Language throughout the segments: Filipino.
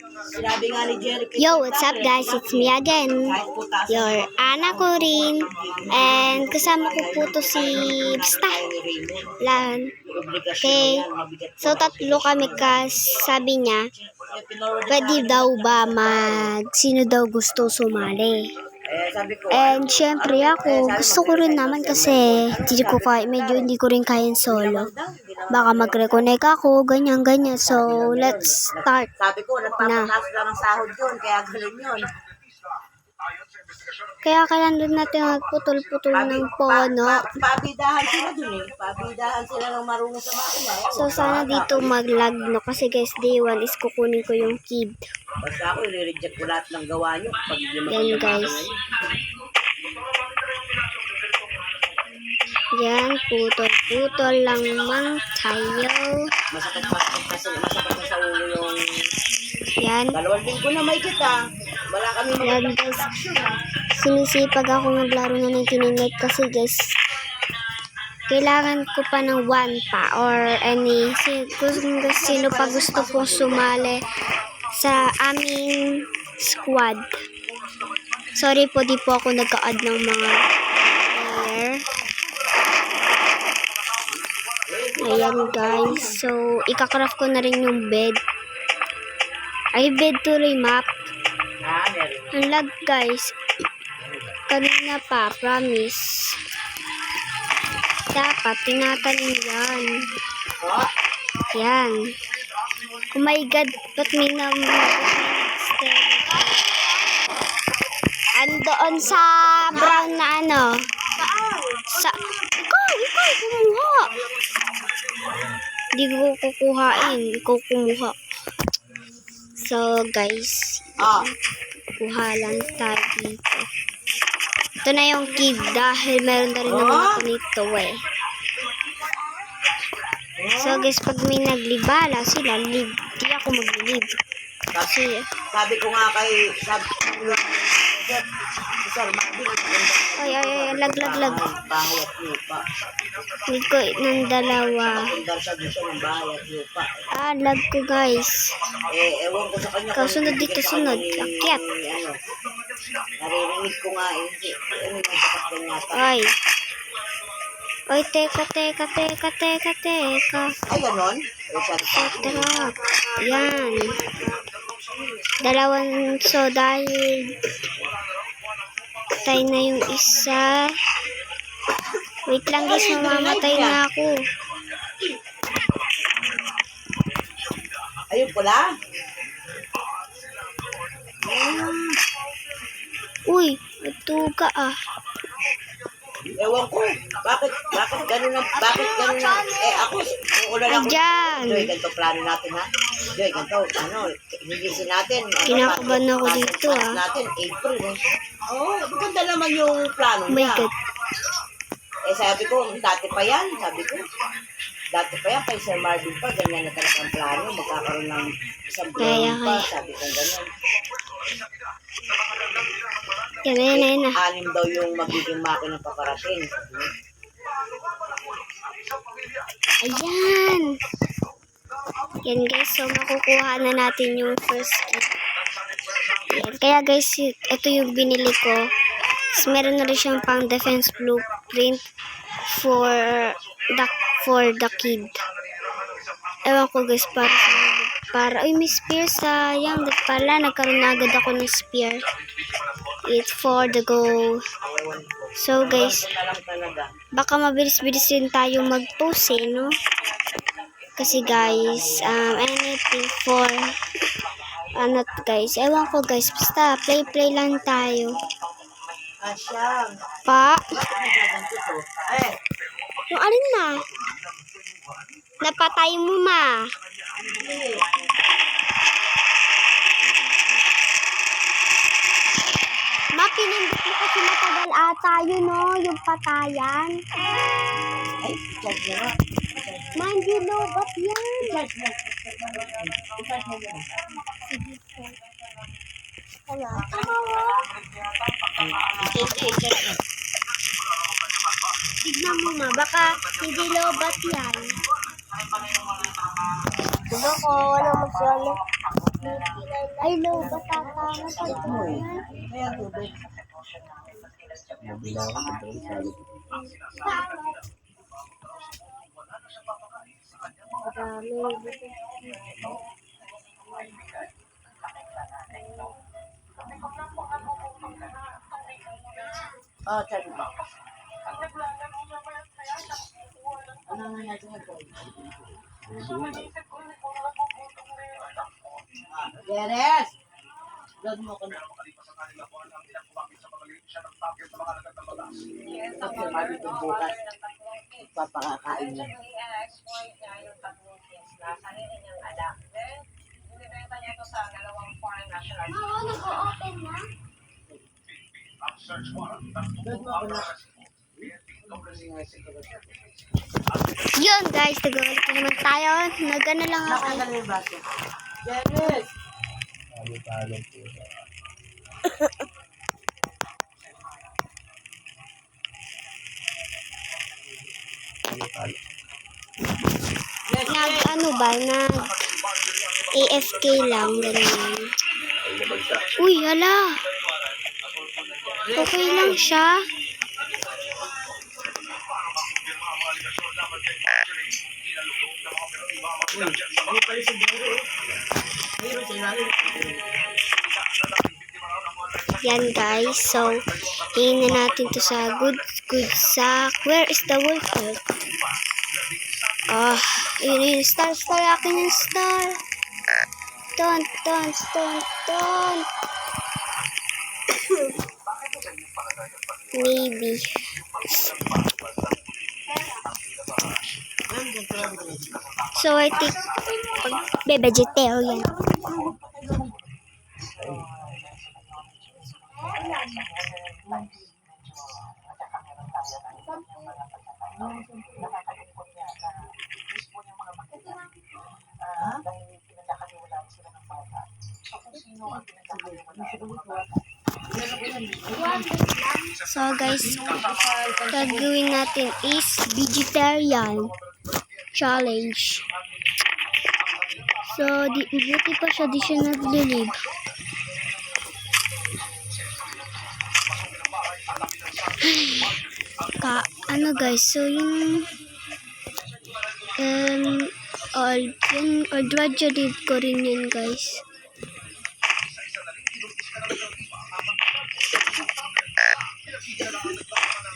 Sinabi nga ni Jerry. Yo, what's up guys? It's me again, your Ana Corin. And kasama ko po to si Basta Lan. Okay, so tatlo kami sabi niya, pwede daw ba sino daw gusto sumali. And syempre ako, gusto ko rin naman kasi medyo hindi ko rin kayang solo. Baka mag-reconnect ako, ganyan. So, let's start. Sabi ko, nagpapataas lang ang sahod yun, kaya ganun yun. Kaya kailangan natin magputol-putol ng pono. Pabidahan sila dun eh. Pabidahan sila ng marunong sa makina. So, sana dito mag-lag, no? Kasi guys, day 1 is kukunin ko yung kid. Basta ako, i-reject ko lahat ng gawa nyo. Pag yan guys. Yan, putol-putol lang mang tayo. Masakit na sa ulo yung... Yan. 2 linggo na may kita. Wala kami yan guys. Sinisipag ako maglaro na ng Kinect kasi guys, kailangan ko pa ng 1 pa or any sino pa gusto kong sumali sa aming squad. Sorry po, di po ako nag-add ng mga player. Ayan guys, so ikakraft ko na rin yung bed. Ay, bed tuloy map. Ang lag guys. Kanina pa, promise. Dapat tinatanim yan. Yan. Oh my god, ba't may andoon sa brown na ano? Ikaw, kumuha. Hindi ko kukuhain. Ikaw kumuha. So, guys. Kuha lang tayo dito. Ito na yung kid dahil meron na rin naman ako nito eh. So, guys, pag may naglibala sila, di ako maglilib. Kasi, sabi ko nga kay... ay, lag. Need ko ng dalawa. Lag ko guys. Ewan ko sa kanya. Kasunod dito, sunod. Akyat. Naririnig ko nga eh. Ay. Ay, teka. Ay, ganon? Trap. Yan. Dalawang, so dahil patay na yung isa. Wait lang guys, mamamatay na ako. Ayun pala. Uy, matuga ah. Ewan ko. Bakit ganun na? Ako, uulan ako. Diyan. Joy, ganito plano natin ha. Joy, ganito, hinigisin natin. Kinakabahan ako dito ah. Natin, April eh. Maganda naman yung plano Oh my niya. God. Sabi ko, dati pa yan, kay Sir Marvin pa, ganyan na talaga ang plano, magkakaroon ng isang buwan pa, sabi ko ganyan. Yan na. 6 daw yung magiging makina paparating. Ayan. Yan guys, so makukuha na natin yung first kit. Yan. Kaya guys, ito yung binili ko. Tapos meron na rin siyang pang defense blueprint for the kid. Ewan ko guys, para ay may spear, sayang. Pala, nagkaroon na agad ako ng spear. It's for the goal. So guys, baka mabilis-bilis din tayo mag-post no? Kasi guys, anything for guys, ewan ko guys, basta play lang tayo. Pa? Yung alin na? Napatay mo ma. Ma, pinindot mo kasi matagal ata yun no, yung patayan. Ay, charge na nga. Ma, hindi lobat yan. Kaya, tumawa. Tignan mo ma, baka hindi lobat yan. Diba ko, wala masyalo. Ay, no, batata. Amoy. Kaya tubig. Mabila ako ng tubig sa likod. Oh, sorry ba? Ano nga natin ito? Yeres! Load mo ko na. Kasi mali itong bukas. Papakakain niya. Oo, nag-o-open na. Load mo ko na. Yun guys, nag-ulit na naman tayo. Nag-ano lang ako. Nakagaling yung baso. Yeres! Talo-talo po. Talo-talo. Nag-ano ba? Nag-AFK lang. Ganun. Ay, nabagsak. Uy, hala. Okay lang siya. Hindi pala si Biro. Biro sa ilalim. Yan guys. So, tingnan na natin to sa good sa where is the wolf? Ah, yun yung star. Akin yung star. Ton. Maybe. So, I think vegetarian. So guys, gagawin natin is vegetarian challenge. So, buti pa siya, di siya nag-live. Ano guys, so yung old graduate ko rin yun guys.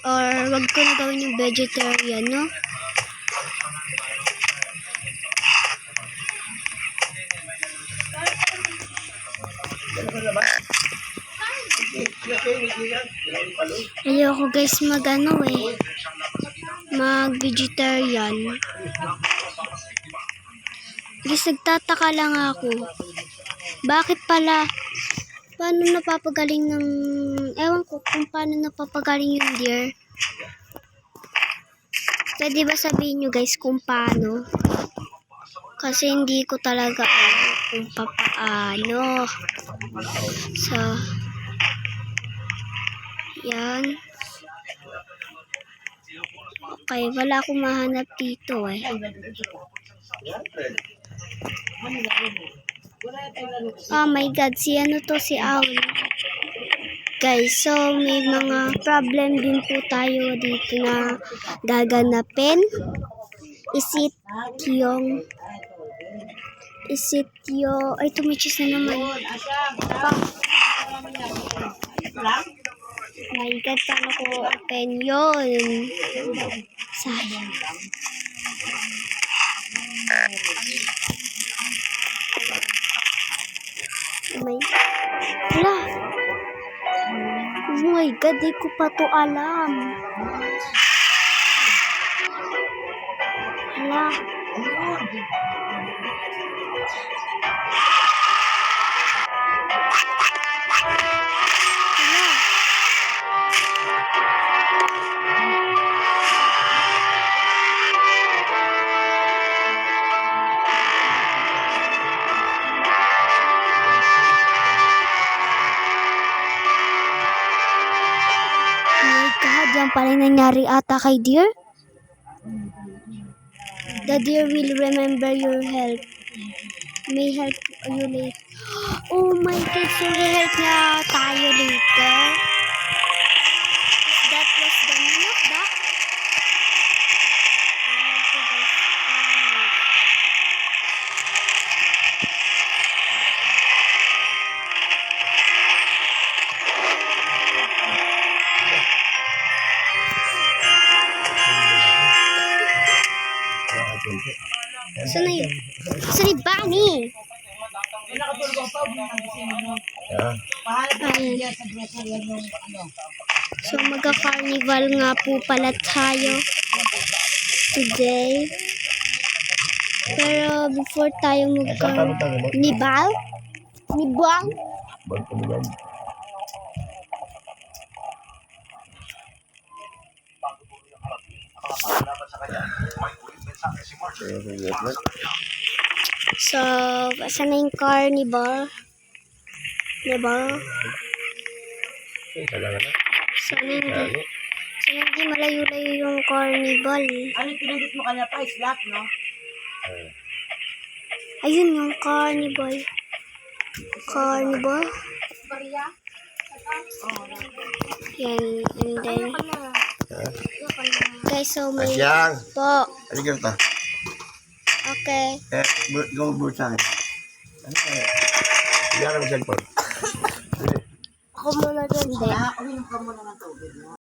Or wag ko na gawin yung vegetarian, no? Ayoko guys mag vegetarian. Guys, nagtataka lang ako. Bakit pala? Paano napapagaling ng... Ewan ko kung paano napapagaling yung deer. Pwede ba sabihin nyo guys kung paano? Kasi hindi ko talaga alam kung paano. So, yan. Okay, wala akong mahanap dito eh. Oh my god, si Owl. Guys, so may mga problem din po tayo dito na gaganapin. Ay, tumichis na naman. My god, paano ko open yun? Sayang. Hala. Oh my god, di ko pa to alam. Hala. Diyan pala nangyari ata kay deer. The deer will remember your help. May help you later. Oh my God, so help niya tayo later. That was the meaning of that. Ayan po, guys. Saan na yun? Saan ni Bunny? Yeah. Ayan. So, magka-carnival nga po pala tayo today. Pero before tayo Nibal? Nibang? Ba't kami yan? So, saan na yung carnival? Nibal? Talaga na. Sana hindi, Lalo. sana hindi malayo-layo yung carnival. Ano yung pinagit mo kanina pa? Slap, no? Ayun yung carnival. Carnival? Yan, and then, guys, so may, Asyang! po, Halika ito. okay. Go board sa akin. Ano kaya? Hindi ka ng cellphone. Ako muna dun, Uminom ka muna ng tubig, no?